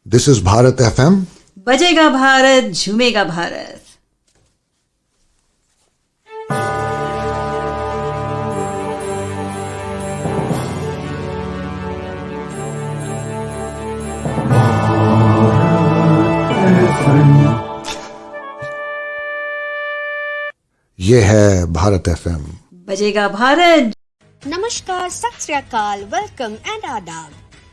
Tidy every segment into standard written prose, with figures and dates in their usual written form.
This is Bharat FM. बजेगा भारत झूमेगा भारत. ये है भारत FM. बजेगा Bharat. Namaskar, Sat Sri Akal, welcome and adab.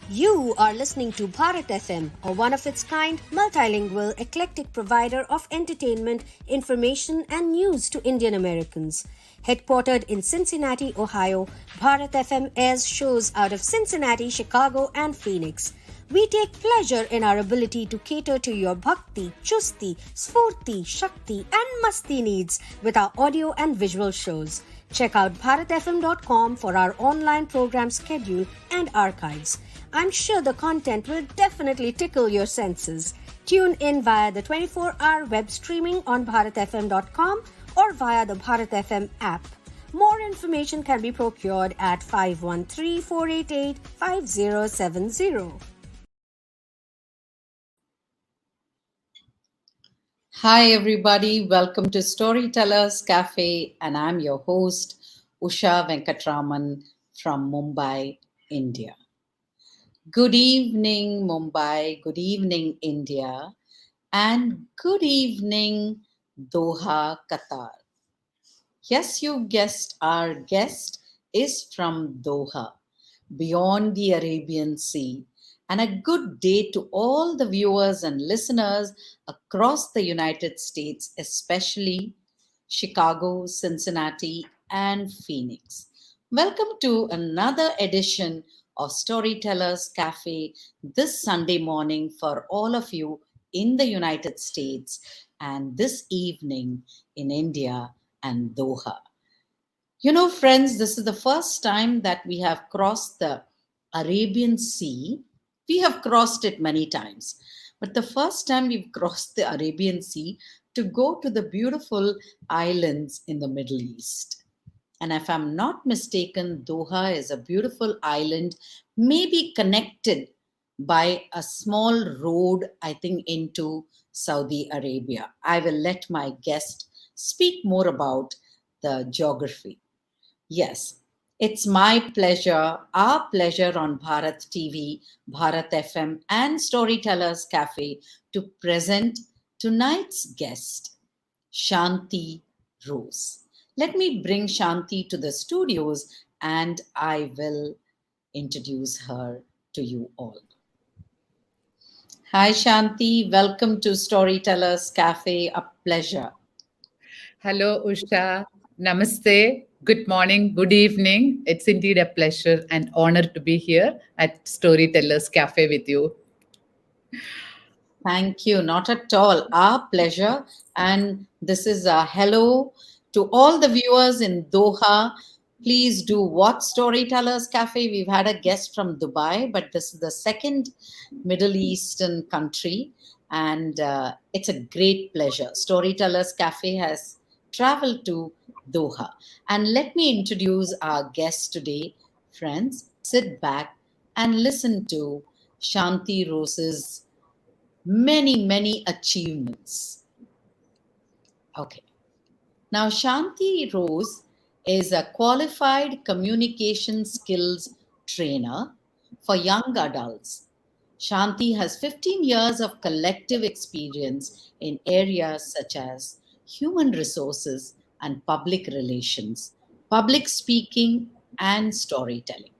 You are listening to Bharat FM, a one-of-its-kind, multilingual, eclectic provider of entertainment, information and news to Indian Americans. Headquartered in Cincinnati, Ohio, Bharat FM airs shows out of Cincinnati, Chicago and Phoenix. We take pleasure in our ability to cater to your bhakti, chusti, sfurti, shakti and masti needs with our audio and visual shows. Check out bharatfm.com for our online program schedule and archives. I'm sure the content will definitely tickle your senses. Tune in via the 24-hour web streaming on bharatfm.com or via the Bharat FM app. More information can be procured at 513-488-5070. Hi, everybody. Welcome to Storytellers Cafe, and I'm your host, Usha Venkatraman from Mumbai, India. Good evening, Mumbai. Good evening, India. And good evening, Doha, Qatar. Yes, you guessed, our guest is from Doha, beyond the Arabian Sea. And a good day to all the viewers and listeners across the United States, especially Chicago, Cincinnati, and Phoenix. Welcome to another edition of Storytellers Cafe this Sunday morning for all of you in the United States and this evening in India and Doha. You know, friends, this is the first time that we have crossed the Arabian Sea. We have crossed it many times, but the first time we've crossed the Arabian Sea to go to the beautiful islands in the Middle East. And if I'm not mistaken, Doha is a beautiful island, maybe connected by a small road, I think, into Saudi Arabia. I will let my guest speak more about the geography. Yes, it's my pleasure, our pleasure on Bharat TV, Bharat FM, and Storytellers Cafe to present tonight's guest, Shanty Rose. Let me bring Shanti to the studios and I will introduce her to you all. Hi, Shanti. Welcome to Storytellers Cafe. A pleasure. Hello, Usha. Namaste. Good morning. Good evening. It's indeed a pleasure and honor to be here at Storytellers Cafe with you. Thank you. Not at all. Our pleasure. And this is a hello to all the viewers in Doha. Please do watch Storytellers Cafe. We've had a guest from Dubai, but this is the second Middle Eastern country. And it's a great pleasure. Storytellers Cafe has traveled to Doha. And let me introduce our guest today. Friends, sit back and listen to Shanti Rose's many achievements. Okay. Now, Shanti Rose is a qualified communication skills trainer for young adults. Shanti has 15 years of collective experience in areas such as human resources and public relations, public speaking, and storytelling.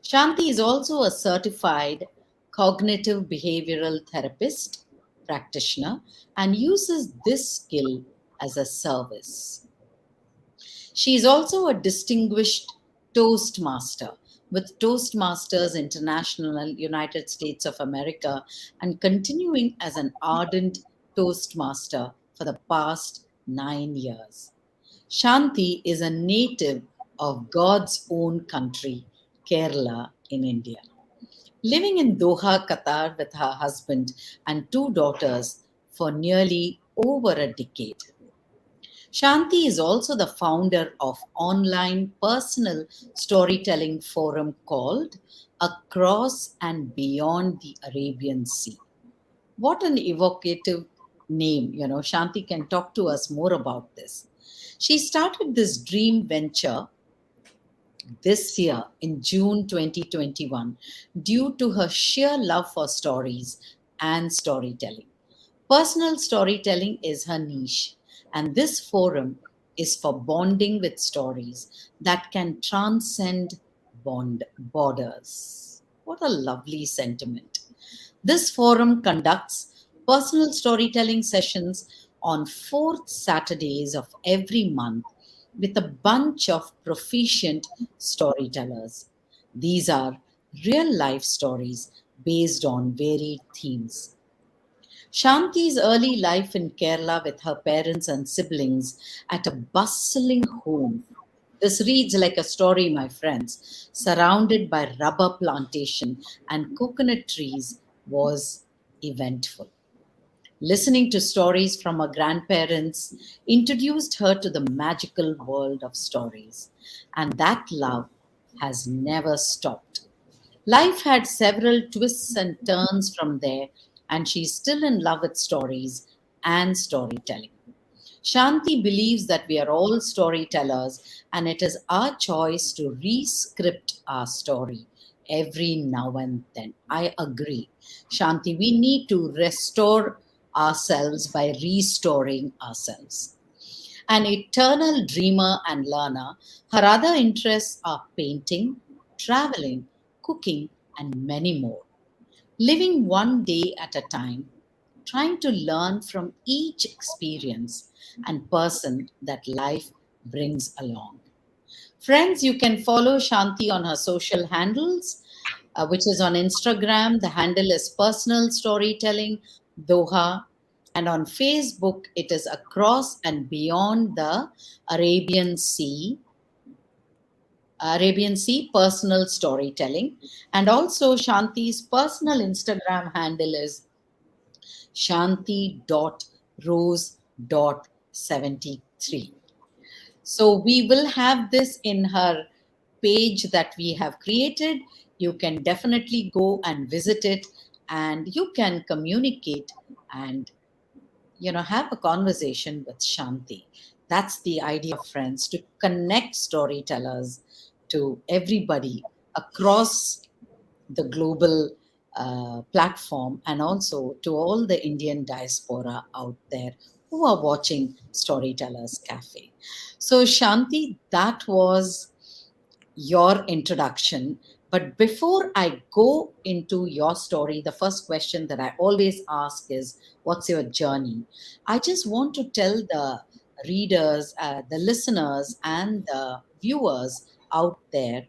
Shanti is also a certified cognitive behavioral therapist, practitioner, and uses this skill as a service. She is also a distinguished Toastmaster with Toastmasters International United States of America and continuing as an ardent Toastmaster for the past 9 years. Shanti is a native of God's own country, Kerala in India. Living in Doha, Qatar with her husband and 2 daughters for nearly over a decade. Shanti is also the founder of online personal storytelling forum called Across and Beyond the Arabian Sea. What an evocative name. Shanti can talk to us more about this. She started this dream venture this year in June 2021 due to her sheer love for stories and storytelling. Personal storytelling is her niche, and this forum is for bonding with stories that can transcend borders. What a lovely sentiment. This forum conducts personal storytelling sessions on fourth Saturdays of every month with a bunch of proficient storytellers. These are real life stories based on varied themes. Shanti's early life in Kerala with her parents and siblings at a bustling home. This reads like a story, my friends. Surrounded by rubber plantation and coconut trees was eventful. Listening to stories from her grandparents introduced her to the magical world of stories, and that love has never stopped. Life had several twists and turns from there, and she's still in love with stories and storytelling. Shanti believes that we are all storytellers, and it is our choice to re-script our story every now and then. I agree. Shanti, we need to restore ourselves by restoring ourselves. An eternal dreamer and learner, her other interests are painting, traveling, cooking, and many more. Living one day at a time, trying to learn from each experience and person that life brings along. Friends, you can follow Shanti on her social handles, which is on Instagram. The handle is Personal Storytelling Doha. And on Facebook, it is Across and Beyond the Arabian Sea. Arabian Sea Personal Storytelling. And also, Shanti's personal Instagram handle is shanti.rose.73. So we will have this in her page that we have created. You can definitely go and visit it, and you can communicate and have a conversation with Shanti. That's the idea, friends, to connect storytellers to everybody across the global platform, and also to all the Indian diaspora out there who are watching Storytellers Cafe. So, Shanti, that was your introduction. But before I go into your story, the first question that I always ask is, what's your journey? I just want to tell the readers, the listeners, and the viewers out there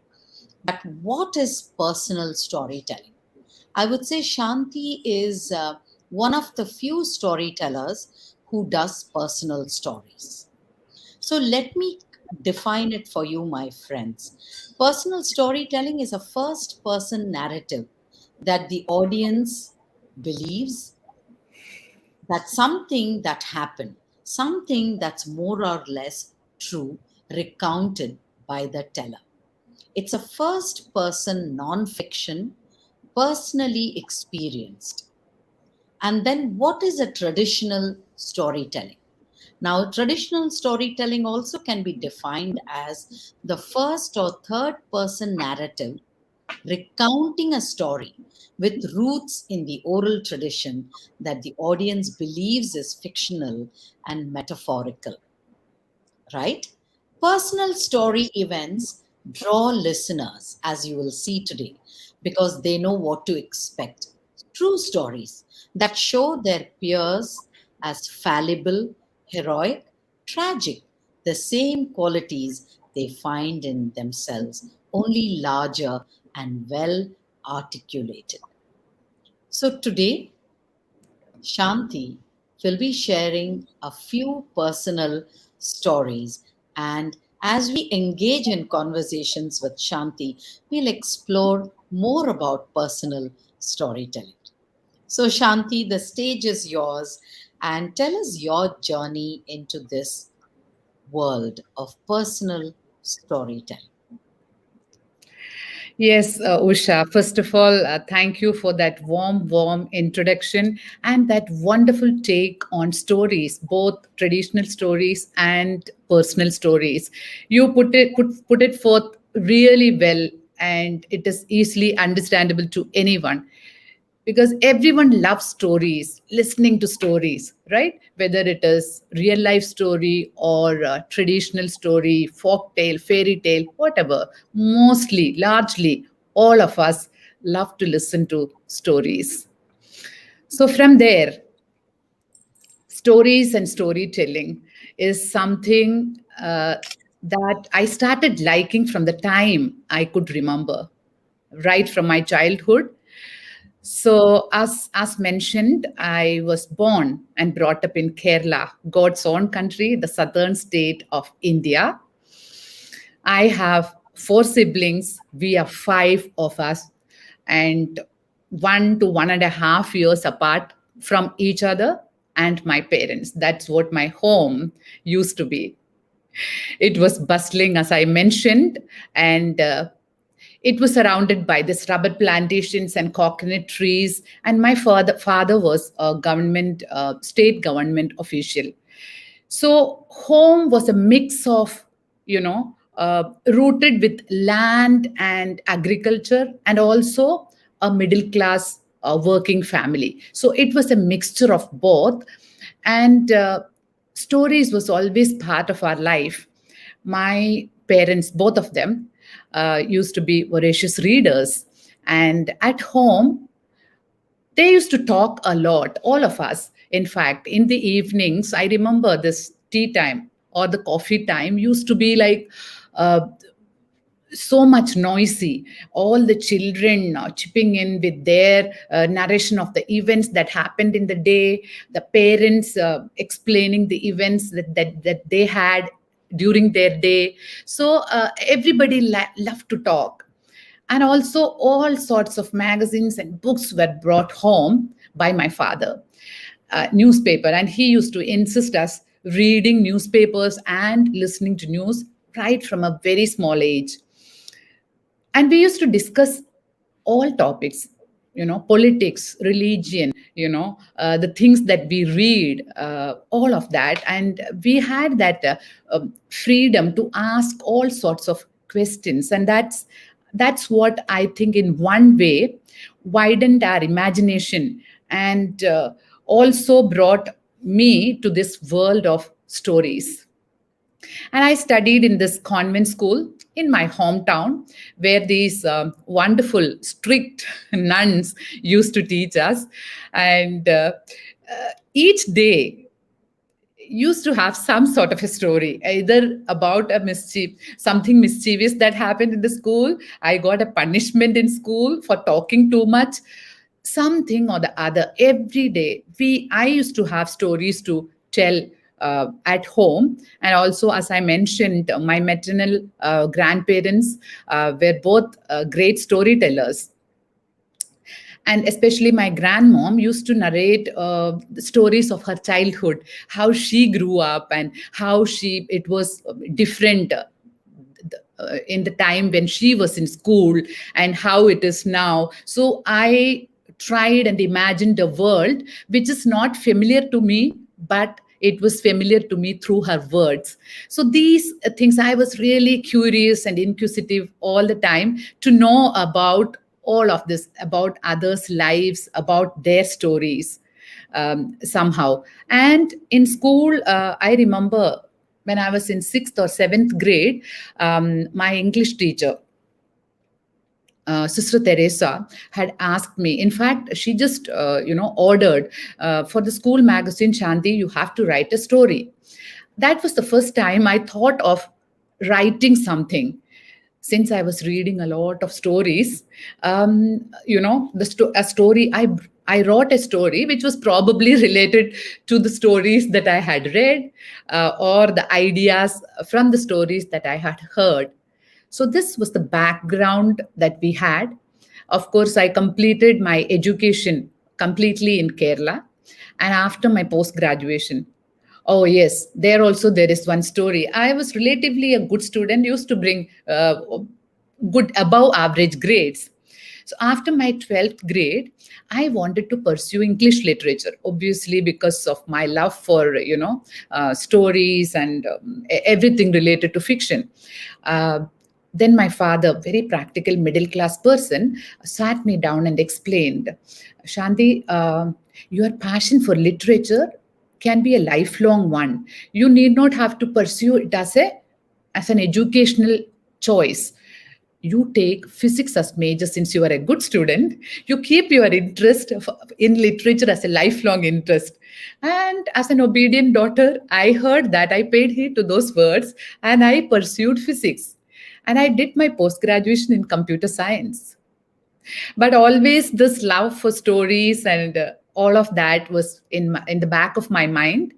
that what is personal storytelling? I would say Shanti is one of the few storytellers who does personal stories. So let me define it for you, my friends. Personal storytelling is a first person narrative that the audience believes that something that happened, something that's more or less true, recounted by the teller. It's a first person non fiction, personally experienced. And then, what is a traditional storytelling? Now, traditional storytelling also can be defined as the first or third person narrative recounting a story with roots in the oral tradition that the audience believes is fictional and metaphorical, right? Personal story events draw listeners, as you will see today, because they know what to expect. True stories that show their peers as fallible, heroic, tragic, the same qualities they find in themselves, only larger and well articulated. So today, Shanti will be sharing a few personal stories. And as we engage in conversations with Shanti, we'll explore more about personal storytelling. So, Shanti, the stage is yours. And tell us your journey into this world of personal storytelling. Yes, Usha. First of all, thank you for that warm introduction and that wonderful take on stories, both traditional stories and personal stories. You put it forth really well, and it is easily understandable to anyone, because everyone loves stories, listening to stories, right? Whether it is real life story or traditional story, folk tale, fairy tale, whatever. Mostly, largely, all of us love to listen to stories. So from there, stories and storytelling is something that I started liking from the time I could remember, right from my childhood. So, as mentioned, I was born and brought up in Kerala, God's own country, the southern state of India. I have four siblings. We are five of us, and 1 to 1.5 years apart from each other and my parents. That's what my home used to be. It was bustling, as I mentioned, and it was surrounded by this rubber plantations and coconut trees. And my father was a state government official. So home was a mix of, rooted with land and agriculture, and also a middle class working family. So it was a mixture of both. And stories was always part of our life. My parents, both of them, used to be voracious readers. And at home, they used to talk a lot, all of us. In fact, in the evenings, I remember this tea time or the coffee time used to be like uh, so much noisy. All the children chipping in with their narration of the events that happened in the day, the parents explaining the events that they had during their day. So everybody loved to talk. And also, all sorts of magazines and books were brought home by my father. Newspaper, and he used to insist us reading newspapers and listening to news right from a very small age. And we used to discuss all topics, politics, religion, the things that we read, all of that. And we had that freedom to ask all sorts of questions. And that's what I think in one way widened our imagination, and also brought me to this world of stories. And I studied in this convent school in my hometown, where these wonderful, strict nuns used to teach us. And each day used to have some sort of a story, either about a mischief, something mischievous that happened in the school. I got a punishment in school for talking too much, something or the other. Every day I used to have stories to tell at home. And also, as I mentioned, my maternal grandparents were both great storytellers. And especially my grandmom used to narrate the stories of her childhood, how she grew up and how it was different in the time when she was in school and how it is now. So I tried and imagined a world which is not familiar to me, but it was familiar to me through her words. So these things, I was really curious and inquisitive all the time to know about all of this, about others' lives, about their stories, somehow. And in school, I remember when I was in 6th or 7th grade, my English teacher, Sister Teresa, had asked me. In fact, she just, ordered for the school magazine, Shanti, you have to write a story. That was the first time I thought of writing something. Since I was reading a lot of stories, a story, I wrote a story which was probably related to the stories that I had read, or the ideas from the stories that I had heard. So this was the background that we had. Of course, I completed my education completely in Kerala. And after my post graduation, Oh, yes. There is one story. I was relatively a good student, used to bring good above average grades. So after my 12th grade, I wanted to pursue English literature, obviously because of my love for, stories and everything related to fiction. Uh, then my father, very practical middle class person, sat me down and explained, Shanti, your passion for literature can be a lifelong one. You need not have to pursue it as an educational choice. You take physics as major since you are a good student. You keep your interest in literature as a lifelong interest. And as an obedient daughter, I heard that, I paid heed to those words, and I pursued physics. And I did my post graduation in computer science. But always this love for stories and all of that was in the back of my mind.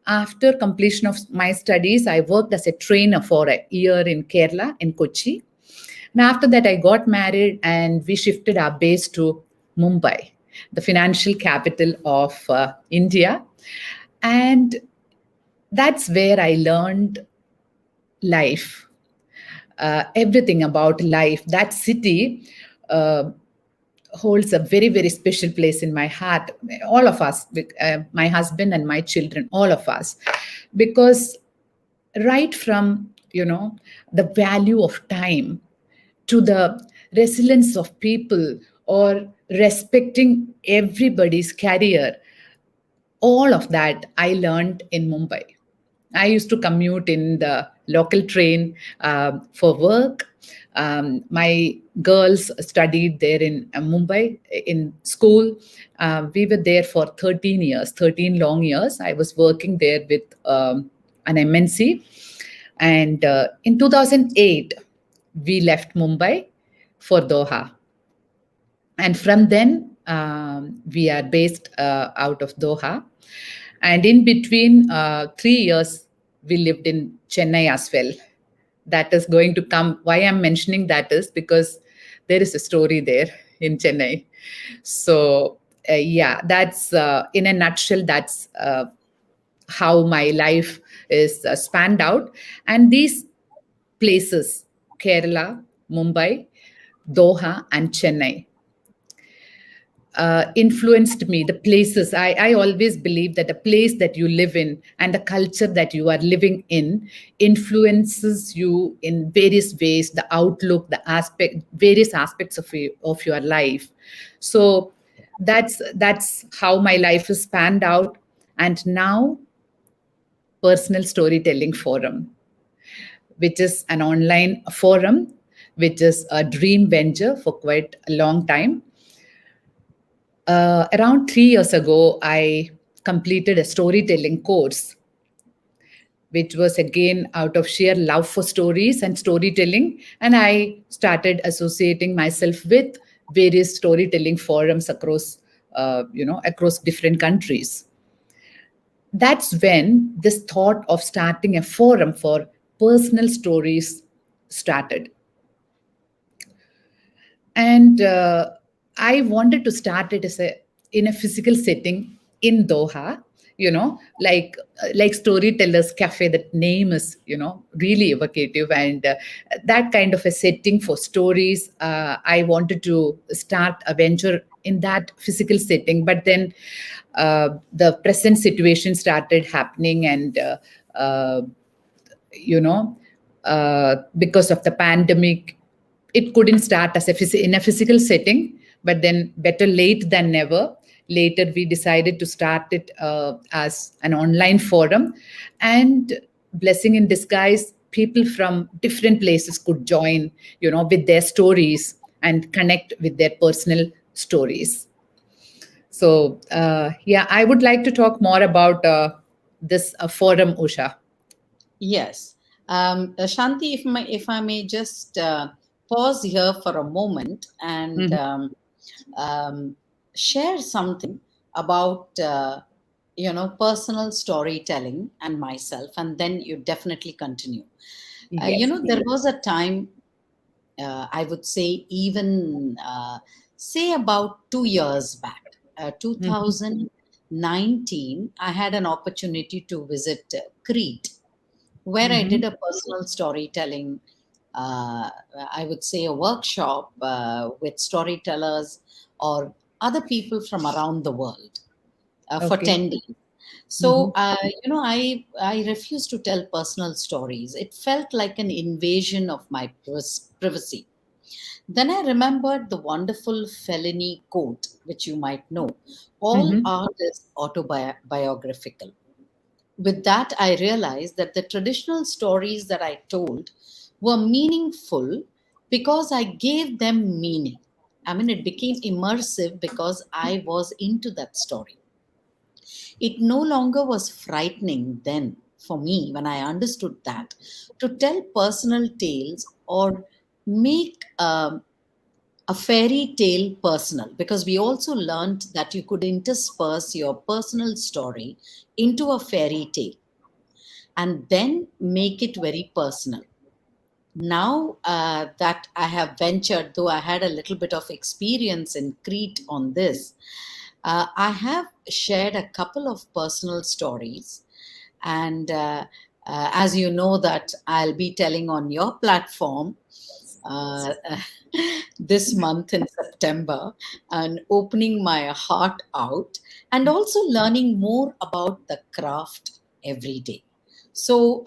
After completion of my studies, I worked as a trainer for a year in Kerala, in Kochi. And after that, I got married and we shifted our base to Mumbai, the financial capital of India. And that's where I learned life, everything about life. That city uh, holds a very, very special place in my heart. All of us, my husband and my children, all of us, because right from the value of time to the resilience of people or respecting everybody's career, all of that I learned in Mumbai. I used to commute in the local train for work. My girls studied there in Mumbai in school. We were there for 13 years, 13 long years. I was working there with an MNC. And in 2008, we left Mumbai for Doha. And from then, we are based out of Doha. And in between 3 years, we lived in Chennai as well. That is going to come. Why I'm mentioning that is because there is a story there in Chennai. So, yeah, that's in a nutshell, that's how my life is spanned out. And these places, Kerala, Mumbai, Doha, and Chennai, influenced me. The places, I always believe that the place that you live in and the culture that you are living in influences you in various ways, the outlook, the aspect, various aspects of your life. So that's how my life is spanned out. And now, Personal Storytelling Forum, which is an online forum, which is a dream venture for quite a long time. Around 3 years ago, I completed a storytelling course, which was again out of sheer love for stories and storytelling. And I started associating myself with various storytelling forums across different countries. That's when this thought of starting a forum for personal stories started. And I wanted to start it in a physical setting in Doha, like Storytellers Cafe. That name is really evocative, and that kind of a setting for stories. I wanted to start a venture in that physical setting, but then the present situation started happening, and because of the pandemic, it couldn't start as in a physical setting. But then, better late than never. Later, we decided to start it as an online forum, and blessing in disguise, people from different places could join, with their stories and connect with their personal stories. So, yeah, I would like to talk more about this forum, Usha. Yes. Shanti, if I may just pause here for a moment and share something about personal storytelling and myself, and then you definitely continue. Yes. There was a time, I would say, even say about 2 years back, 2019, 19, I had an opportunity to visit Crete, where I did a personal storytelling, I would say a workshop with storytellers or other people from around the world for Okay. 10 days. So, I refused to tell personal stories. It felt like an invasion of my privacy. Then I remembered the wonderful Fellini quote, which you might know: all Mm-hmm. art is autobiographical. With that, I realized that the traditional stories that I told were meaningful because I gave them meaning. I mean, it became immersive because I was into that story. It no longer was frightening then for me when I understood that to tell personal tales or make a fairy tale personal, because we also learned that you could intersperse your personal story into a fairy tale and then make it very personal. Now that I have ventured, though I had a little bit of experience in Crete on this, I have shared a couple of personal stories. And as you know, that I'll be telling on your platform uh, this month in September, and opening my heart out and also learning more about the craft every day. So,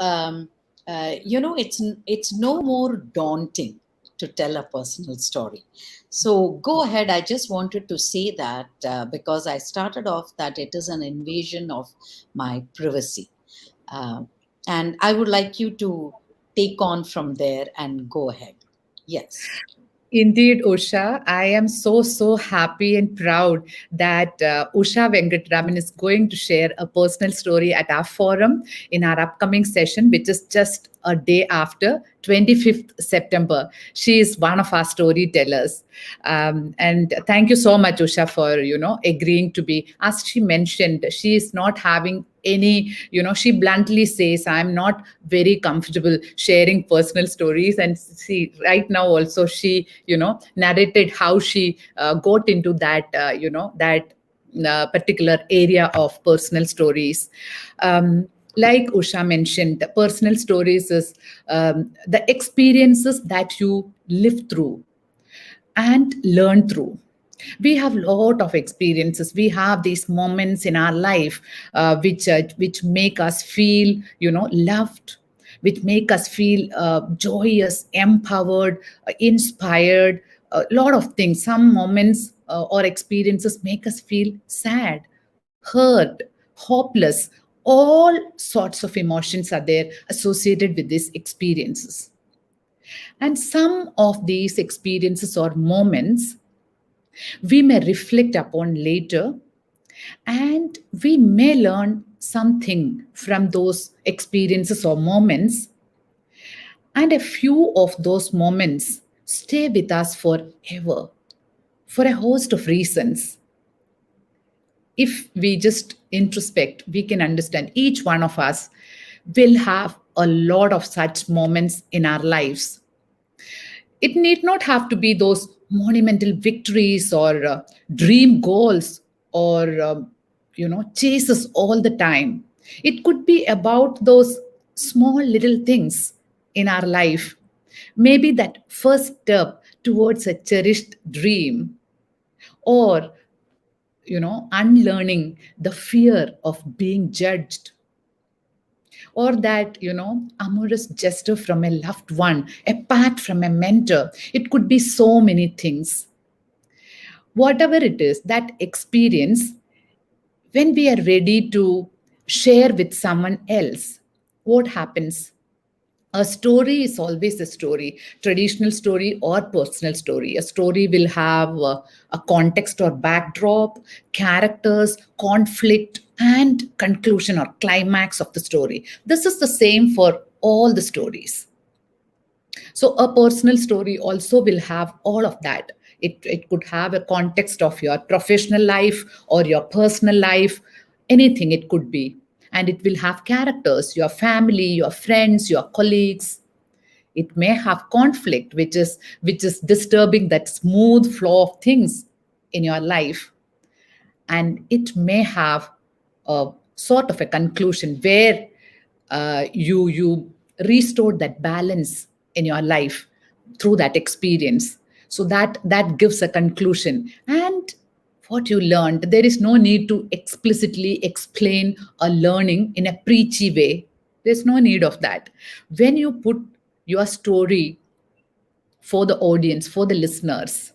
it's no more daunting to tell a personal story. So go ahead. I just wanted to say that because I started off that it is an invasion of my privacy. Uh, and I would like you to take on from there and go ahead. Yes. Indeed, Usha, I am so happy and proud that Usha Venkatraman is going to share a personal story at our forum in our upcoming session, which is just a day after 25th September. She is one of our storytellers. And thank you so much, Usha, for, agreeing to be, as she mentioned, she is not having any, she bluntly says, I'm not very comfortable sharing personal stories. And see, right now also she, narrated how she got into that, that particular area of personal stories. Like Usha mentioned, the personal stories is the experiences that you live through and learn through. We have a lot of experiences. We have these moments in our life which make us feel, loved, which make us feel joyous, empowered, inspired, a lot of things. Some moments or experiences make us feel sad, hurt, hopeless. All sorts of emotions are there associated with these experiences. And some of these experiences or moments we may reflect upon later, and we may learn something from those experiences or moments. And a few of those moments stay with us forever for a host of reasons. If we just introspect, we can understand each one of us will have a lot of such moments in our lives. It need not have to be those monumental victories or dream goals or chases all the time. It could be about those small little things in our life. Maybe that first step towards a cherished dream, or unlearning the fear of being judged, or that amorous gesture from a loved one, a pat from a mentor. It could be so many things. Whatever it is, that experience, when we are ready to share with someone else, what happens? A story is always a story, traditional story or personal story. A story will have a context or backdrop, characters, conflict, and conclusion or climax of the story. This is the same for all the stories. So a personal story also will have all of that. It could have a context of your professional life or your personal life, anything it could be. And it will have characters, your family, your friends, your colleagues. It may have conflict, which is disturbing that smooth flow of things in your life. And it may have a sort of a conclusion where you restored that balance in your life through that experience. So that gives a conclusion. And what you learned, there is no need to explicitly explain a learning in a preachy way. There's no need of that. When you put your story for the audience, for the listeners,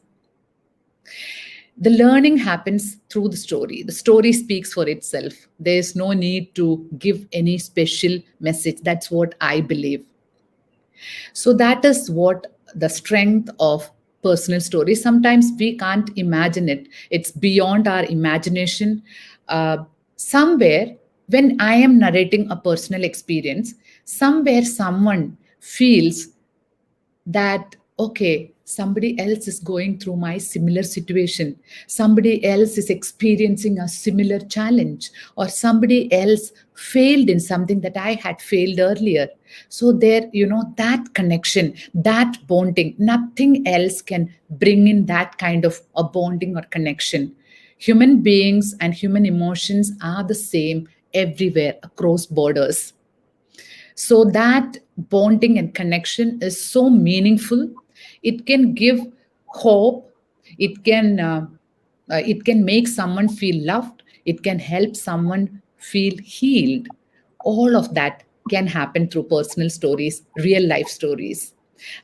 the learning happens through the story. The story speaks for itself. There's no need to give any special message. That's what I believe. So that is what the strength of personal stories. Sometimes we can't imagine it. It's beyond our imagination. Somewhere, when I am narrating a personal experience, somewhere someone feels that, okay, somebody else is going through my similar situation, somebody else is experiencing a similar challenge, or somebody else failed in something that I had failed earlier. So there, that connection, that bonding, nothing else can bring in that kind of a bonding or connection. Human beings and human emotions are the same everywhere across borders. So that bonding and connection is so meaningful. It can give hope. It can uh, uh, it can make someone feel loved. It can help someone feel healed. All of that can happen through personal stories, real life stories.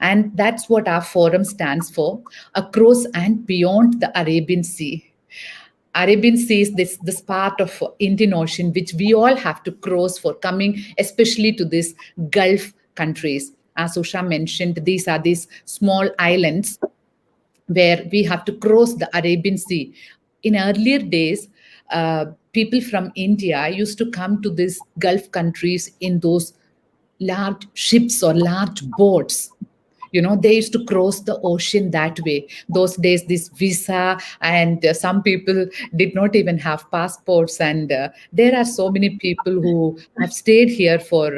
And that's what our forum stands for: across and beyond the Arabian Sea. Arabian Sea is this part of Indian Ocean which we all have to cross for coming, especially to these Gulf countries. As Usha mentioned, these small islands where we have to cross the Arabian Sea. In earlier days, people from India used to come to these Gulf countries in those large ships or large boats. They used to cross the ocean that way. Those days, this visa, and some people did not even have passports. And there are so many people who have stayed here for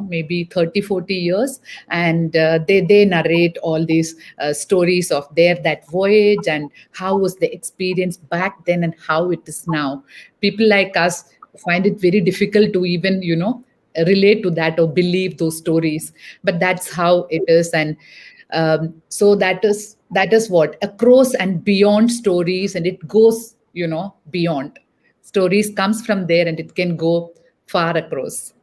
maybe 30, 40 years, and they narrate all these stories of that voyage, and how was the experience back then and how it is now. People like us find it very difficult to even relate to that or believe those stories, but that's how it is. And so that is what across and beyond stories, and it goes beyond. Stories comes from there, and it can go far across.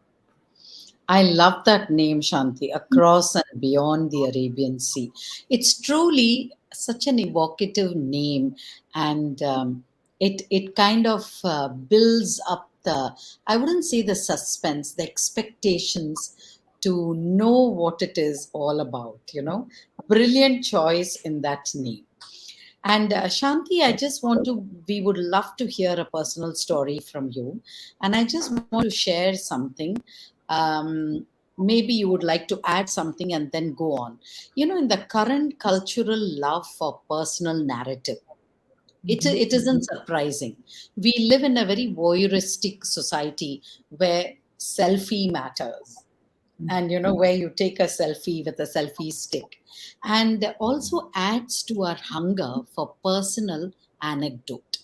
I love that name, Shanti, across and beyond the Arabian Sea. It's truly such an evocative name, and it kind of builds up the, I wouldn't say the suspense, the expectations to know what it is all about, Brilliant choice in that name. And Shanti, we would love to hear a personal story from you. And I just want to share something. Maybe you would like to add something and then go on. In the current cultural love for personal narrative, it isn't surprising. We live in a very voyeuristic society where selfie matters, and where you take a selfie with a selfie stick, and also adds to our hunger for personal anecdote.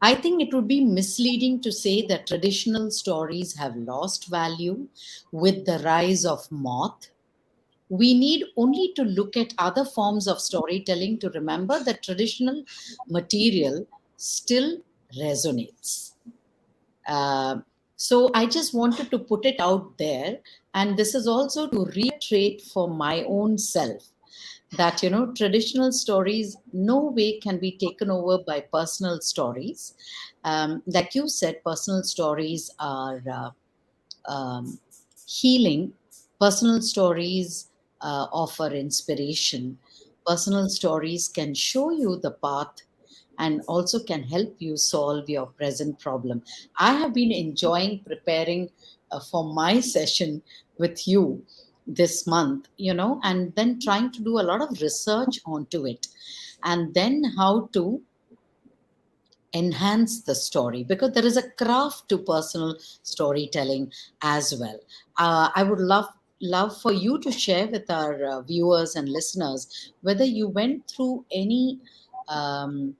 I think it would be misleading to say that traditional stories have lost value with the rise of moth. We need only to look at other forms of storytelling to remember that traditional material still resonates. Uh, so I just wanted to put it out there. And this is also to reiterate for my own self that, traditional stories no way can be taken over by personal stories. Like you said, personal stories are um, healing. Personal stories offer inspiration. Personal stories can show you the path and also can help you solve your present problem. I have been enjoying preparing for my session with you this month, and then trying to do a lot of research onto it, and then how to enhance the story, because there is a craft to personal storytelling as well. I would love for you to share with our viewers and listeners whether you went through any um,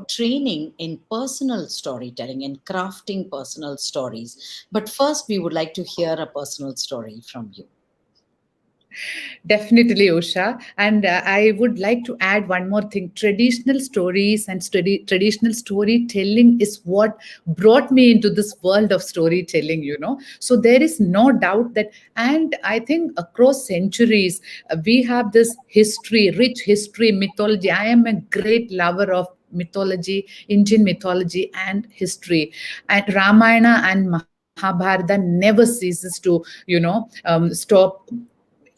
training in personal storytelling and crafting personal stories. But first, we would like to hear a personal story from you. Definitely, Usha. And I would like to add one more thing. Traditional stories and traditional storytelling is what brought me into this world of storytelling. So there is no doubt that, and I think across centuries, we have this history, rich history, mythology. I am a great lover of mythology, Indian mythology and history. And Ramayana and Mahabharata never ceases to, stop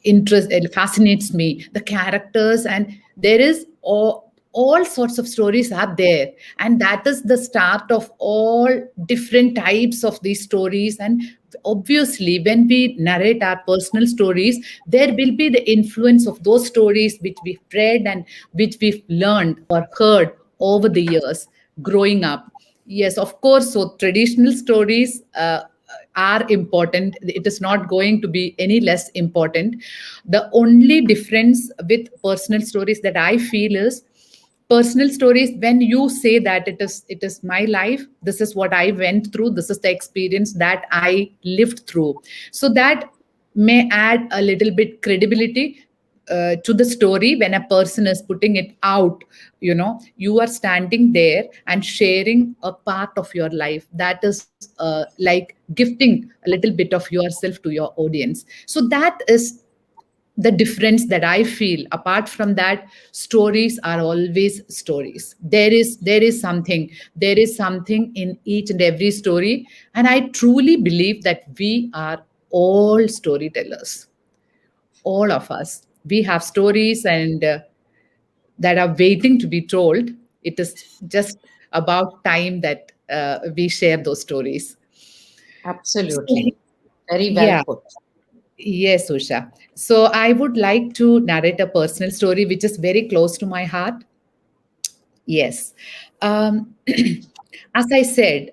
interest. It fascinates me, the characters, and there is all sorts of stories are there, and that is the start of all different types of these stories. And obviously when we narrate our personal stories, there will be the influence of those stories which we've read and which we've learned or heard over the years growing up. Yes, of course. So traditional stories are important. It is not going to be any less important. The only difference with personal stories that I feel is, personal stories, when you say that it is my life, this is what I went through, this is the experience that I lived through, so that may add a little bit credibility to the story. When a person is putting it out, you are standing there and sharing a part of your life, that is like gifting a little bit of yourself to your audience. So that is the difference that I feel. Apart from that, stories are always stories. There is something in each and every story, and I truly believe that we are all storytellers. All of us, we have stories, and that are waiting to be told. It is just about time that we share those stories. So, Absolutely. Very well yeah. put. Yes, Usha. So I would like to narrate a personal story which is very close to my heart. Yes. Um, as I said,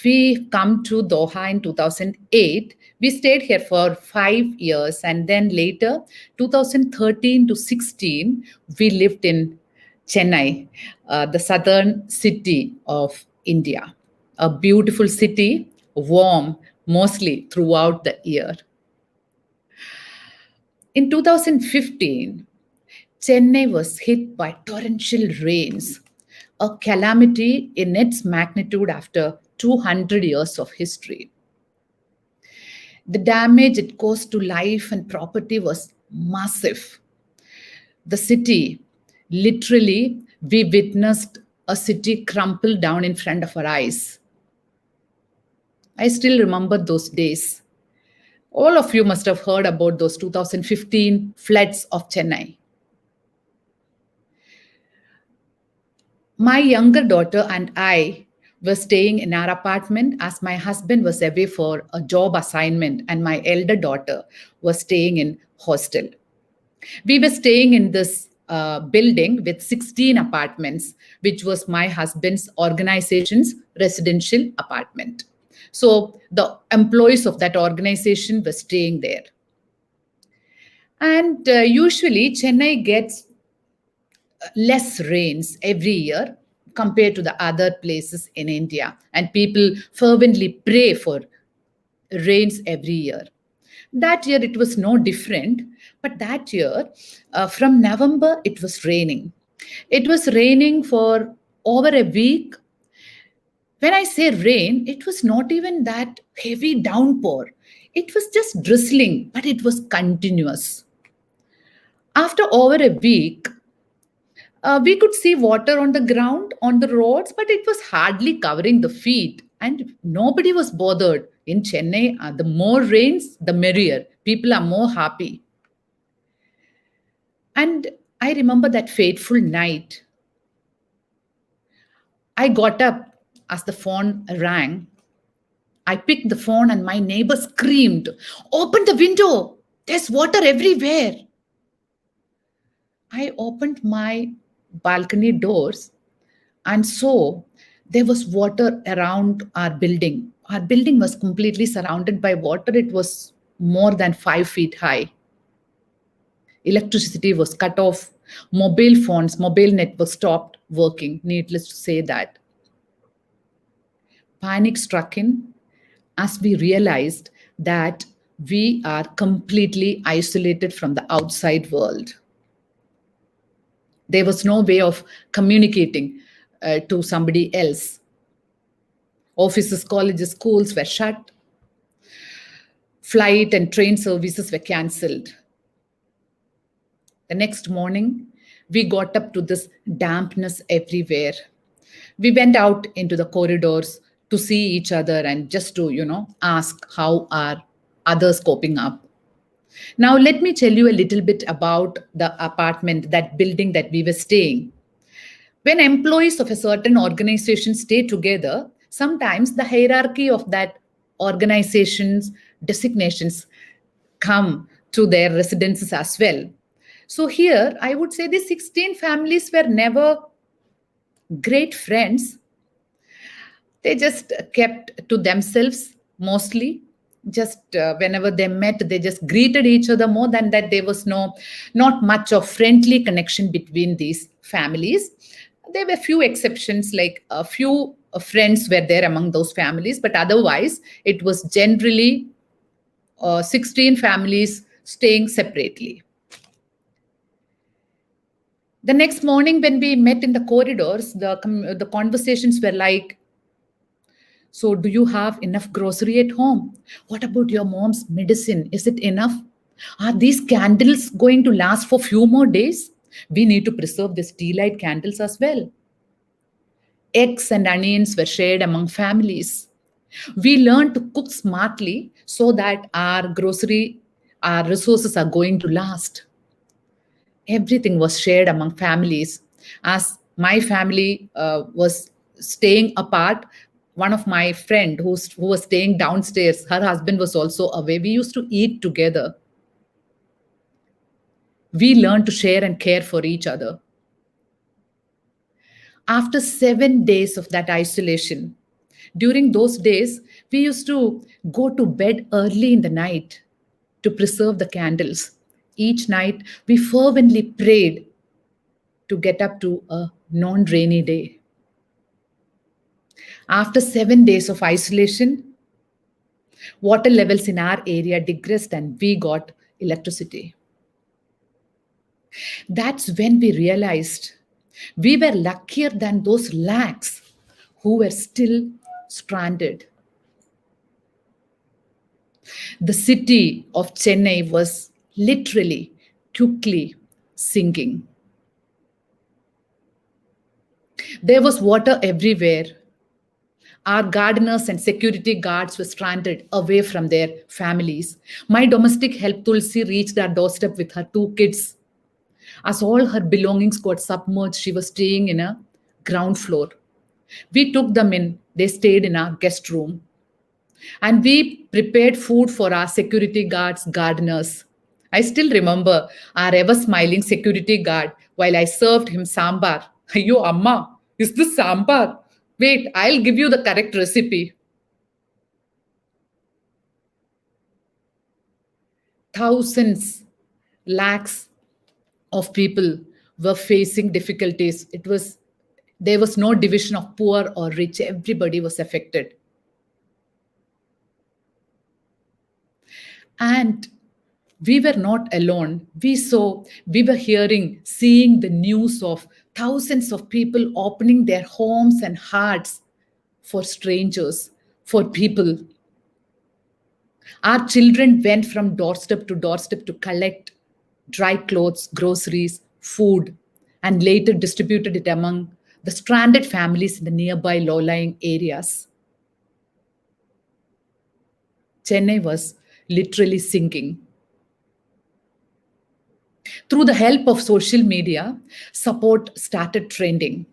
we come to Doha in 2008. We stayed here for 5 years, and then later, 2013 to 16, we lived in Chennai, the southern city of India. A beautiful city, warm mostly throughout the year. In 2015, Chennai was hit by torrential rains, a calamity in its magnitude after 200 years of history. The damage it caused to life and property was massive. The city, literally, we witnessed a city crumple down in front of our eyes. I still remember those days. All of you must have heard about those 2015 floods of Chennai. My younger daughter and I were staying in our apartment as my husband was away for a job assignment, and my elder daughter was staying in hostel. We were staying in this building with 16 apartments, which was my husband's organization's residential apartment. So the employees of that organization were staying there. And usually, Chennai gets less rains every year compared to the other places in India. And people fervently pray for rains every year. That year it was no different, but that year, from November, it was raining. It was raining for over a week. When I say rain, it was not even that heavy downpour. It was just drizzling, but it was continuous. After over a week, we could see water on the ground, on the roads, but it was hardly covering the feet, and nobody was bothered. In Chennai, the more rains, the merrier. People are more happy. And I remember that fateful night. I got up as the phone rang. I picked the phone, and my neighbor screamed, "Open the window! There's water everywhere." I opened my balcony doors and saw there was water around our building. Our building was completely surrounded by water. It was more than 5 feet high. Electricity was cut off. Mobile phones, mobile network stopped. working, needless to say that. Panic struck in as we realized that we are completely isolated from the outside world. There was no way of communicating to somebody else. Offices, colleges, schools were shut. Flight and train services were cancelled. The next morning, we got up to this dampness everywhere. We went out into the corridors to see each other and just to, ask how are others coping up. Now, let me tell you a little bit about the apartment, that building that we were staying. When employees of a certain organization stay together, sometimes the hierarchy of that organization's designations come to their residences as well. So here, I would say these 16 families were never great friends. They just kept to themselves mostly. Just whenever they met, they just greeted each other. More than that, there was not much of friendly connection between these families. There were few exceptions, like a few friends were there among those families, but otherwise, it was generally 16 families staying separately. The next morning, when we met in the corridors, the conversations were like, so do you have enough grocery at home? What about your mom's medicine? Is it enough? Are these candles going to last for few more days? We need to preserve these tea light candles as well. Eggs and onions were shared among families. We learned to cook smartly so that our resources are going to last. Everything was shared among families. As my family was staying apart, one of my friend who was staying downstairs, her husband was also away. We used to eat together. We learned to share and care for each other. After 7 days of that isolation, during those days, we used to go to bed early in the night to preserve the candles. Each night, we fervently prayed to get up to a non-rainy day. After 7 days of isolation, water levels in our area digressed and we got electricity. That's when we realized we were luckier than those lakhs who were still stranded. The city of Chennai was literally quickly sinking. There was water everywhere. Our gardeners and security guards were stranded away from their families. My domestic help Tulsi reached our doorstep with her 2 kids. As all her belongings got submerged, she was staying in a ground floor. We took them in. They stayed in our guest room. And we prepared food for our security guards, gardeners. I still remember our ever-smiling security guard while I served him sambar. Ayyo, Amma, is this sambar? Wait, I'll give you the correct recipe. Thousands, lakhs of people were facing difficulties. There was no division of poor or rich. Everybody was affected. And we were not alone. We were seeing the news of thousands of people opening their homes and hearts for strangers, for people. Our children went from doorstep to collect dry clothes, groceries, food, and later distributed it among the stranded families in the nearby low-lying areas. Chennai was literally sinking. Through the help of social media, support started trending.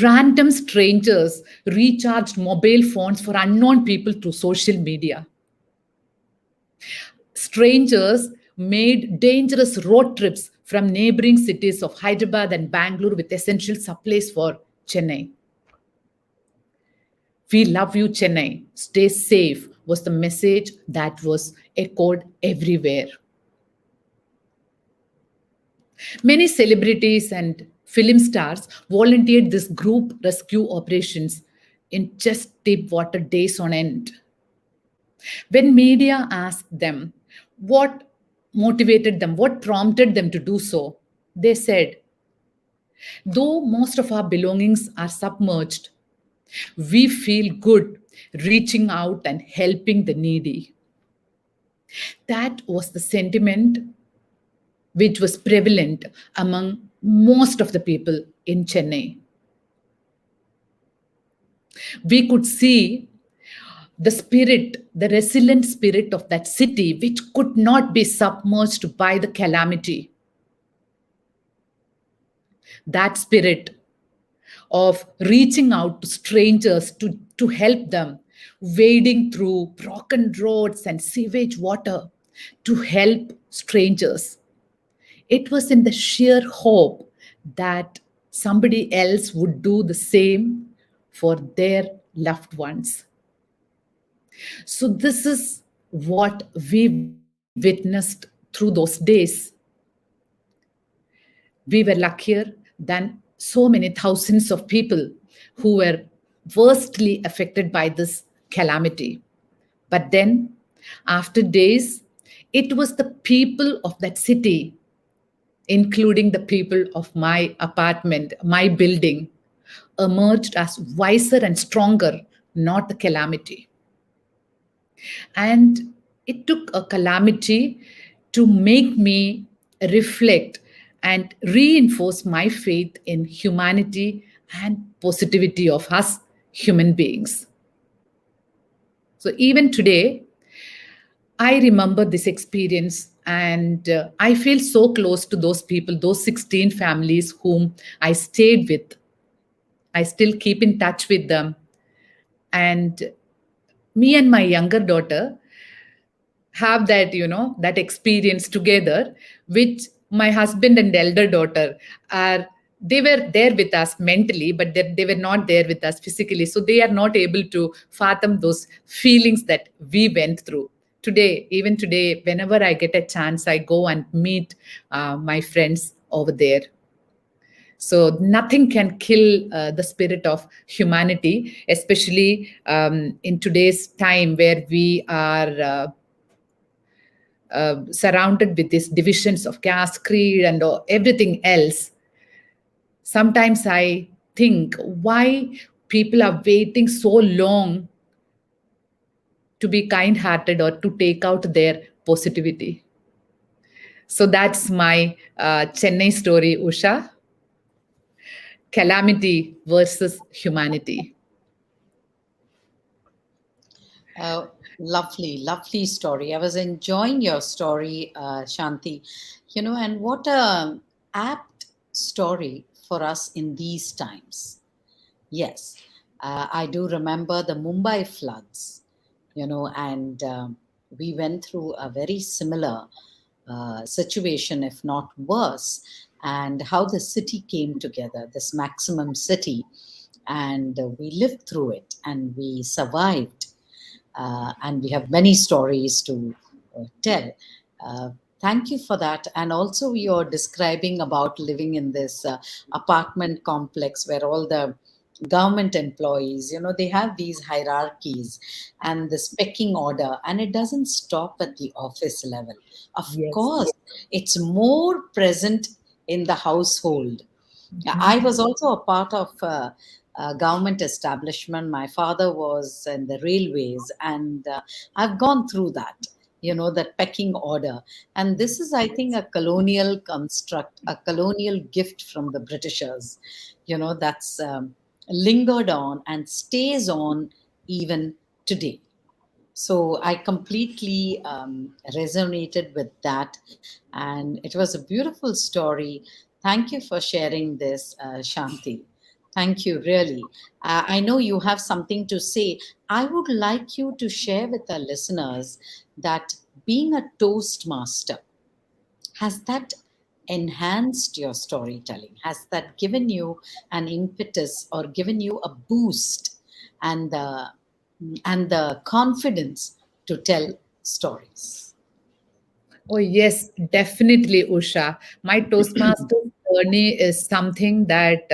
Random strangers recharged mobile phones for unknown people through social media. Strangers made dangerous road trips from neighboring cities of Hyderabad and Bangalore with essential supplies for Chennai. We love you, Chennai. Stay safe was the message that was echoed everywhere. Many celebrities and film stars volunteered this group rescue operations in just deep water days on end. When media asked them what motivated them, what prompted them to do so, they said, though most of our belongings are submerged, we feel good reaching out and helping the needy. That was the sentiment which was prevalent among most of the people in Chennai. We could see the spirit, the resilient spirit of that city, which could not be submerged by the calamity. That spirit of reaching out to strangers to help them, wading through broken roads and sewage water to help strangers. It was in the sheer hope that somebody else would do the same for their loved ones. So, this is what we witnessed through those days. We were luckier than so many thousands of people who were worstly affected by this calamity. But then, after days, it was the people of that city, including the people of my apartment, my building, emerged as wiser and stronger, not the calamity. And it took a calamity to make me reflect and reinforce my faith in humanity and positivity of us human beings. So even today, I remember this experience and I feel so close to those people, those 16 families whom I stayed with. I still keep in touch with them. And me and my younger daughter have that, that experience together, which my husband and elder daughter they were there with us mentally, but they were not there with us physically. So they are not able to fathom those feelings that we went through. Even today, whenever I get a chance, I go and meet my friends over there. So nothing can kill the spirit of humanity, especially in today's time where we are surrounded with these divisions of caste, creed, and everything else. Sometimes I think why people are waiting so long to be kind-hearted or to take out their positivity. So that's my Chennai story, Usha. Calamity versus humanity. Lovely story. I was enjoying your story, Shanti. And what a apt story for us in these times. Yes, I do remember the Mumbai floods, and we went through a very similar situation, if not worse, and how the city came together, this maximum city, and we lived through it and we survived. And we have many stories to tell. Thank you for that. And also, you're describing about living in this apartment complex where all the government employees, they have these hierarchies and this pecking order, and it doesn't stop at the office level. Of course, it's more present in the household. I was also a part of a government establishment. My father was in the railways, and I've gone through that, that pecking order. And this is, I think, a colonial construct, a colonial gift from the Britishers, that's lingered on and stays on even today. So I completely resonated with that. And it was a beautiful story. Thank you for sharing this, Shanti. Thank you, really. I know you have something to say. I would like you to share with our listeners that being a Toastmaster, has that enhanced your storytelling? Has that given you an impetus or given you a boost and the confidence to tell stories? Oh, yes, definitely, Usha. My Toastmasters journey is something that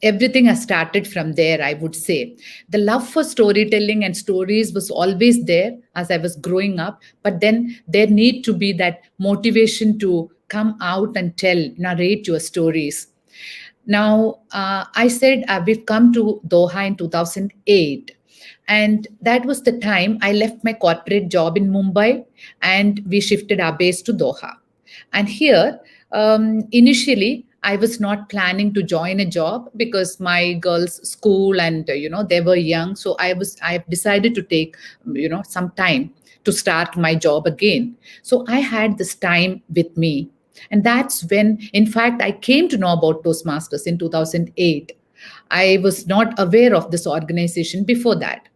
everything has started from there, I would say. The love for storytelling and stories was always there as I was growing up, but then there need to be that motivation to come out and narrate your stories. Now, I said we've come to Doha in 2008. And that was the time I left my corporate job in Mumbai and we shifted our base to Doha. And here, initially, I was not planning to join a job because my girls' school and they were young. So I decided to take some time to start my job again. So I had this time with me, and that's when, in fact, I came to know about Toastmasters in 2008. I was not aware of this organization before that.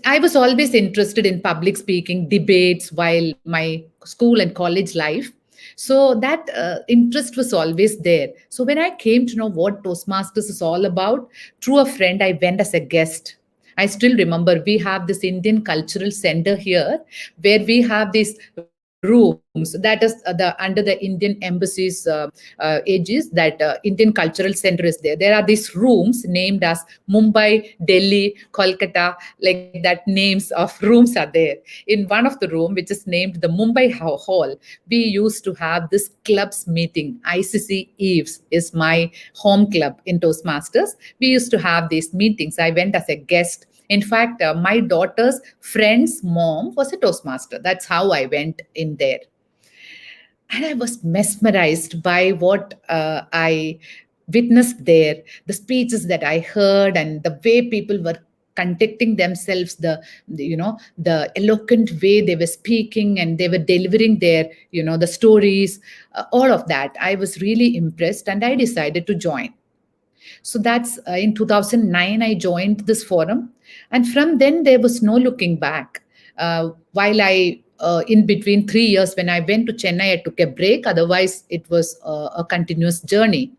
I was always interested in public speaking, debates while my school and college life. So that interest was always there. So when I came to know what Toastmasters is all about, through a friend, I went as a guest. I still remember we have this Indian Cultural Center here where we have these rooms that is under the Indian Embassy's aegis, that Indian Cultural Center is there. There are these rooms named as Mumbai, Delhi, Kolkata, like that names of rooms are there. In one of the room, which is named the Mumbai Hall, we used to have this clubs meeting. ICC Eves is my home club in Toastmasters. We used to have these meetings. I went as a guest. In fact, my daughter's friend's mom was a Toastmaster. That's how I went in there. And I was mesmerized by what I witnessed there, the speeches that I heard, and the way people were conducting themselves, the eloquent way they were speaking and they were delivering their, the stories, all of that. I was really impressed, and I decided to join. So that's in 2009, I joined this forum. And from then, there was no looking back. While in between 3 years, when I went to Chennai, I took a break. Otherwise, it was a continuous journey.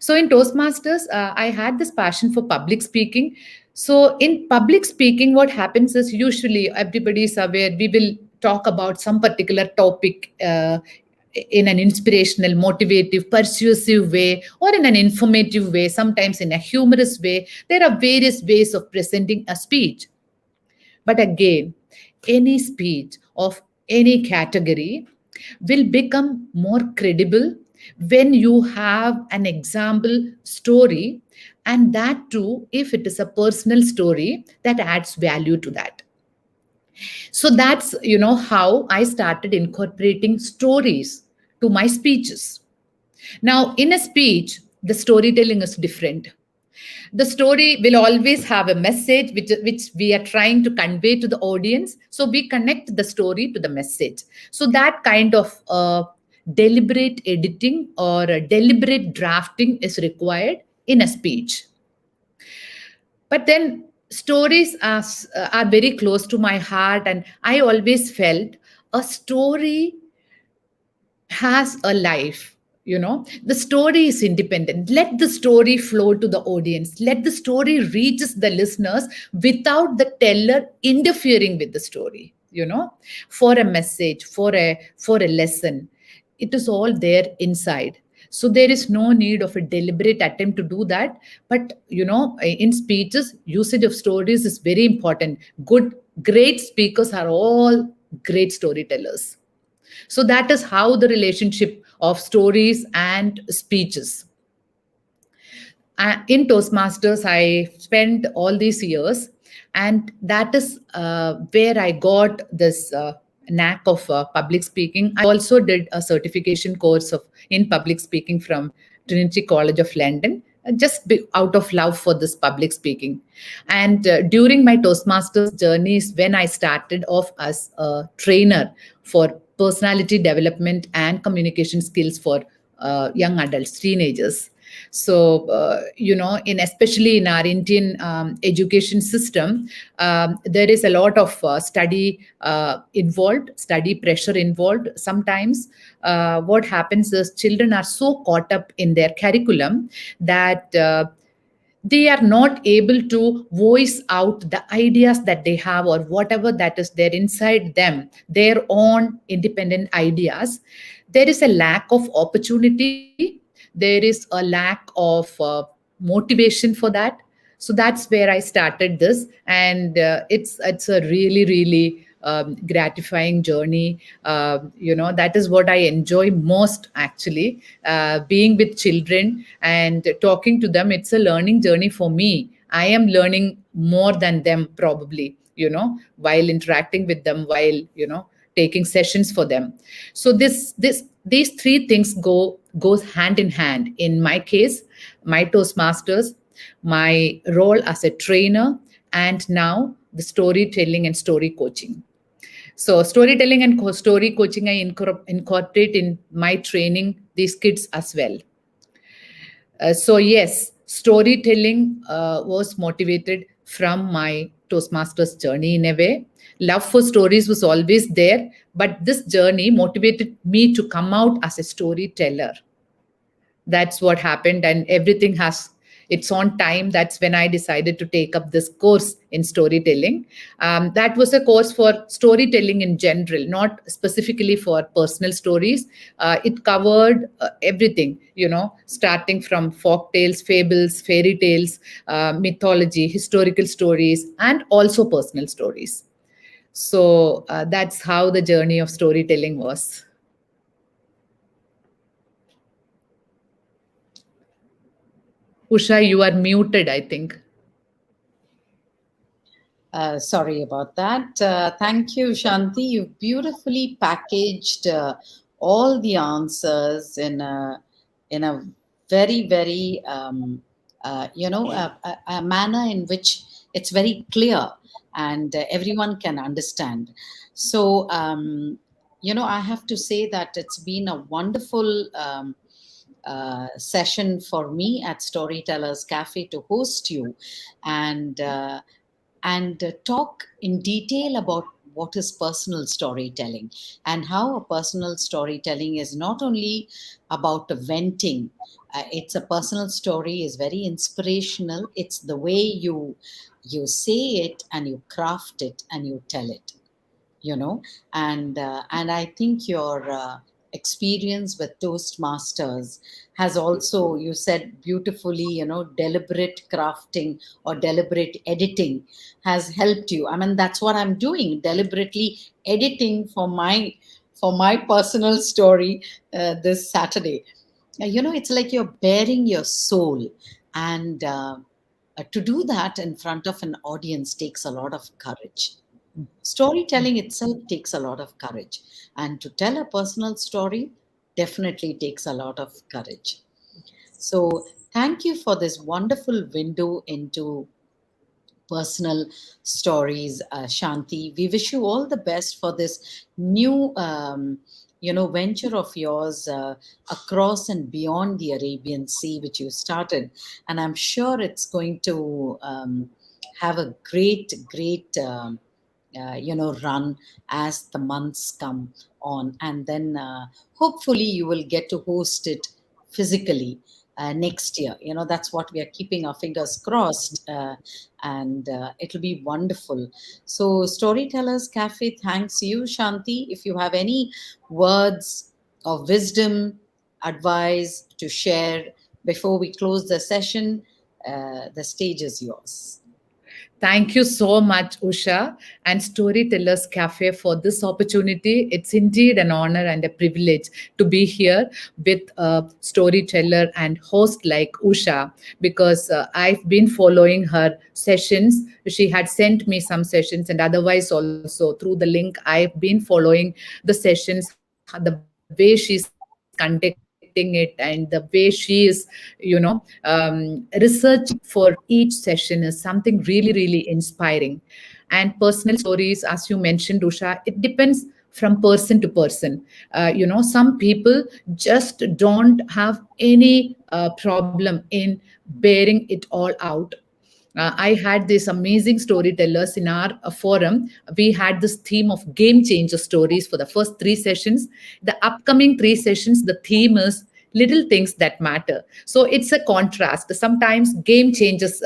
So in Toastmasters, I had this passion for public speaking. So in public speaking, what happens is usually everybody is aware, we will talk about some particular topic in an inspirational, motivative, persuasive way, or in an informative way, sometimes in a humorous way. There are various ways of presenting a speech. But again, any speech of any category will become more credible when you have an example story, and that too, if it is a personal story that adds value to that. So that's, how I started incorporating stories to my speeches. Now, in a speech, the storytelling is different. The story will always have a message which we are trying to convey to the audience. So we connect the story to the message. So that kind of deliberate editing or a deliberate drafting is required in a speech. But then stories are very close to my heart, and I always felt a story has a life. The story is independent. Let the story flow to the audience. Let the story reaches the listeners without the teller interfering with the story, for a message, for a lesson. It is all there inside. So there is no need of a deliberate attempt to do that. But, in speeches, usage of stories is very important. Great speakers are all great storytellers. So that is how the relationship of stories and speeches. In Toastmasters, I spent all these years, and that is where I got this knack of public speaking. I also did a certification course in public speaking from Trinity College of London, just out of love for this public speaking. And during my Toastmasters journeys, when I started off as a trainer for personality development and communication skills for young adults, teenagers. So, especially in our Indian education system, there is a lot of study involved, study pressure involved. Sometimes what happens is children are so caught up in their curriculum that they are not able to voice out the ideas that they have or whatever that is there inside them, their own independent ideas. there is a lack of opportunity, there is a lack of motivation for that. So that's where I started this, and it's a really really gratifying journey. That is what I enjoy most, actually, being with children and talking to them. It's a learning journey for me. I am learning more than them, probably, while interacting with them, while taking sessions for them. So these three things goes hand in hand. In my case, my Toastmasters, my role as a trainer, and now the storytelling and story coaching. So storytelling and story coaching, I incorporate in my training these kids as well. So yes, storytelling was motivated from my Toastmasters journey in a way. Love for stories was always there, but this journey motivated me to come out as a storyteller. That's what happened, and everything has its own time. That's when I decided to take up this course in storytelling. That was a course for storytelling in general, not specifically for personal stories. It covered everything, starting from folk tales, fables, fairy tales, mythology, historical stories, and also personal stories. So that's how the journey of storytelling was. Usha, you are muted, I think. Sorry about that. Thank you, Shanti. You've beautifully packaged all the answers in a very, very a manner in which it's very clear and everyone can understand. So I have to say that it's been a wonderful session for me at Storytellers Cafe to host you and talk in detail about what is personal storytelling and how a personal storytelling is not only about venting. It's a personal story is very inspirational. It's the way you say it and you craft it and you tell it, and I think your experience with Toastmasters has also, you said beautifully, deliberate crafting or deliberate editing has helped you. I mean, that's what I'm doing, deliberately editing for my personal story this Saturday. It's like you're bearing your soul, and to do that in front of an audience takes a lot of courage. Storytelling itself takes a lot of courage, and to tell a personal story definitely takes a lot of courage. So, thank you for this wonderful window into personal stories, Shanti. We wish you all the best for this new, venture of yours across and beyond the Arabian Sea, which you started, and I'm sure it's going to have a great, great. Run as the months come on, and then hopefully you will get to host it physically next year. That's what we are keeping our fingers crossed, and it'll be wonderful. So Storytellers Cafe thanks you, Shanti. If you have any words of wisdom, advice to share before we close the session, the stage is yours. Thank you so much, Usha and Storytellers Cafe, for this opportunity. It's indeed an honor and a privilege to be here with a storyteller and host like Usha, because I've been following her sessions. She had sent me some sessions, and otherwise also through the link, I've been following the sessions, the way she's conducting it, and the way she is, researching for each session is something really, really inspiring. And personal stories, as you mentioned, Usha, it depends from person to person. Some people just don't have any problem in bearing it all out. I had these amazing storytellers in our forum. We had this theme of game changer stories for the first three sessions. The upcoming three sessions, the theme is little things that matter. So it's a contrast. Sometimes game changes,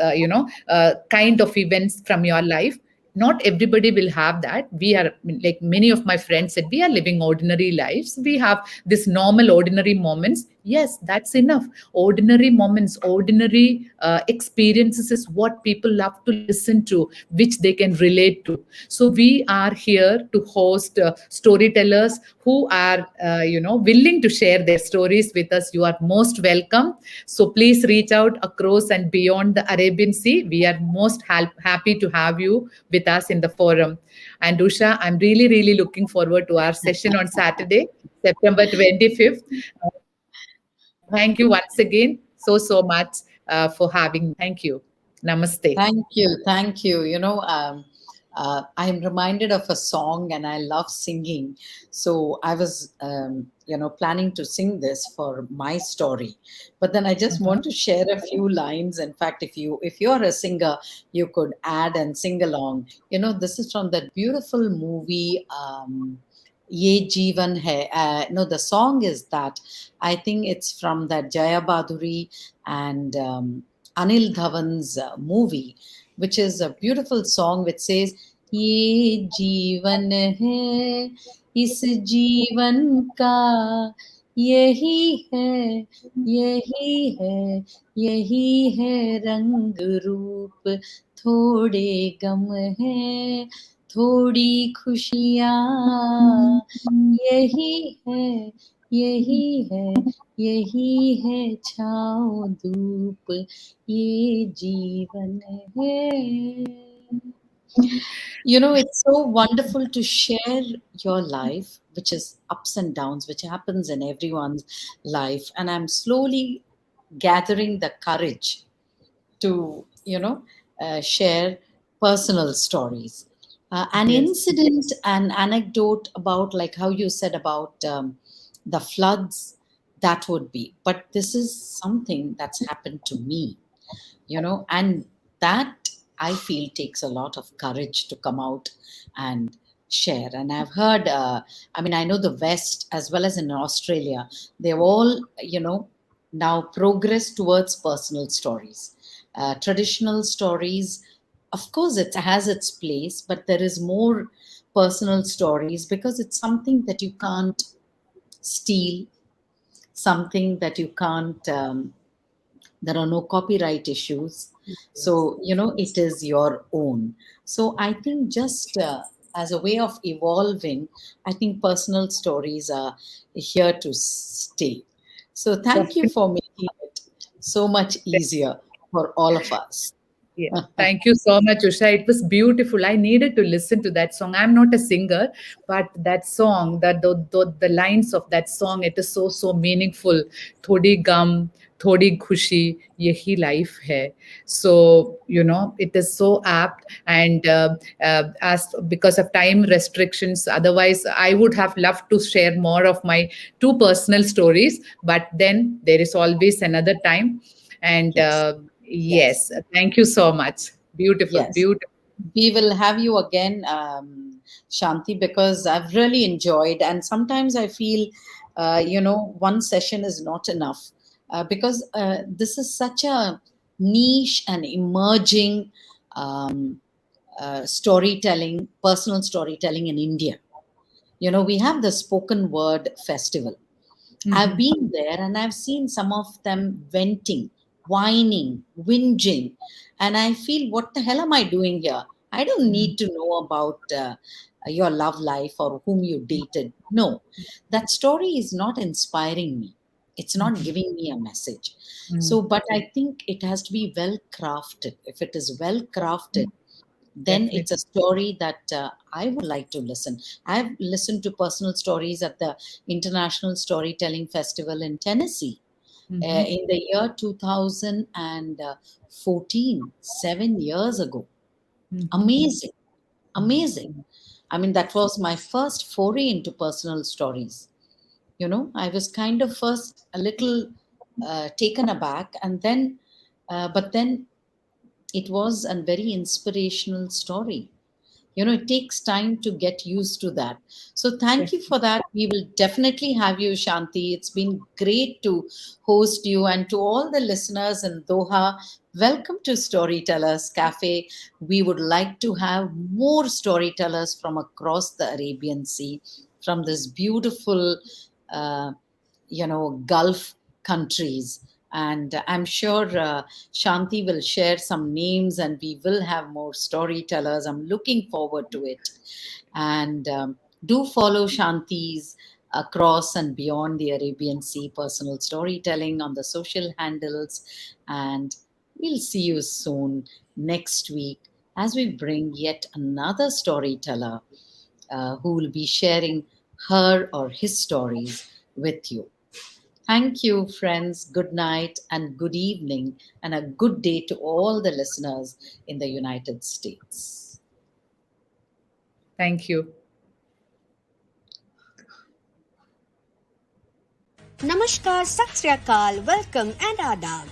kind of events from your life. not everybody will have that. We are, like many of my friends said, we are living ordinary lives, we have this normal ordinary moments. Yes, that's enough. Ordinary moments, ordinary experiences is what people love to listen to, which they can relate to. So we are here to host storytellers who are willing to share their stories with us. You are most welcome. So please reach out across and beyond the Arabian Sea. We are most happy to have you with us in the forum. And Usha, I'm really, really looking forward to our session on Saturday, September 25th. Thank you once again so much for having me. Thank you. Namaste. Thank you. Thank you. I'm reminded of a song and I love singing. So I was, planning to sing this for my story. But then I just want to share a few lines. In fact, if you're a singer, you could add and sing along. This is from that beautiful movie, Ye Jeevan Hai. No, the song is that. I think it's from that Jaya Baduri and Anil Dhawan's movie, which is a beautiful song which says, "Ye जीवन है, इस जीवन का यही है, यही है, यही है रंग रूप, थोड़े गम है, थोड़ी खुशियाँ, यही है, यही है, यही है छाँव धूप, ये जीवन है." It's so wonderful to share your life, which is ups and downs, which happens in everyone's life. And I'm slowly gathering the courage to, share personal stories. An Yes. incident, an anecdote about, like how you said about the floods, that would be. But this is something that's happened to me, and that I feel takes a lot of courage to come out and share. And I've heard, I know the West as well as in Australia, they've all, now progressed towards personal stories. Traditional stories, of course, it has its place, but there is more personal stories because it's something that you can't steal, something that you can't. There are no copyright issues, so it is your own. So I think just as a way of evolving, I think personal stories are here to stay. So thank you Definitely. for making it so much easier for all of us. Yeah, thank you so much, Usha. It was beautiful. I needed to listen to that song. I'm not a singer, but that song, the lines of that song, it is so meaningful. Thodi gum, thodi khushi, yehi life hai. So it is so apt. And as because of time restrictions, otherwise I would have loved to share more of my two personal stories. But then there is always another time. And Yes, yes, yes, thank you so much. Beautiful, yes. beautiful. We will have you again, Shanti, because I've really enjoyed. And sometimes I feel, one session is not enough because this is such a niche and emerging um, storytelling, personal storytelling in India. We have the spoken word festival. I've Mhm. been there and I've seen some of them venting, whining, whinging. And I feel, what the hell am I doing here? I don't Mm, need to know about your love life or whom you dated. No, that story is not inspiring me. It's not mhm, giving me a message. mm. So, but I think it has to be well crafted. If it is well crafted, then Definitely. it's a story that I would like to listen. I've listened to personal stories at the International Storytelling Festival in Tennessee Mhm, in the year 2014, 7 years ago. mhm, Amazing, amazing. I mean, that was my first foray into personal stories. I was kind of first a little taken aback, and then, but then it was a very inspirational story. It takes time to get used to that. So thank you for that. We will definitely have you, Shanti. It's been great to host you. And to all the listeners in Doha, welcome to Storytellers Cafe. We would like to have more storytellers from across the Arabian Sea, from this beautiful uh, Gulf countries. And I'm sure Shanti will share some names and we will have more storytellers. I'm looking forward to it. And do follow Shanti's across and beyond the Arabian Sea personal storytelling on the social handles. And we'll see you soon next week as we bring yet another storyteller who will be sharing her or his stories with you. Thank you, friends. Good night and good evening, and a good day to all the listeners in the United States. Thank you. Namaskar, Sat Sri Akal, welcome and adab.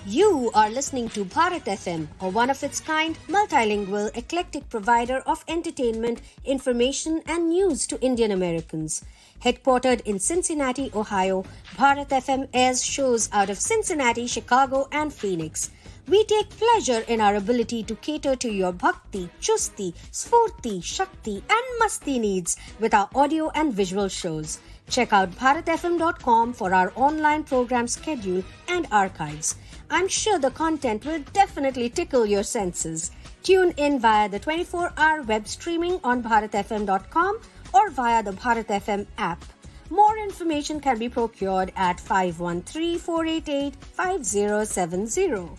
You are listening to Bharat FM, a one-of-its-kind, multilingual, eclectic provider of entertainment, information and news to Indian Americans. Headquartered in Cincinnati, Ohio, Bharat FM airs shows out of Cincinnati, Chicago and Phoenix. We take pleasure in our ability to cater to your bhakti, chusti, sfurti, shakti and masti needs with our audio and visual shows. Check out bharatfm.com for our online program schedule and archives. I'm sure the content will definitely tickle your senses. Tune in via the 24-hour web streaming on bharatfm.com or via the Bharat FM app. More information can be procured at 513-488-5070.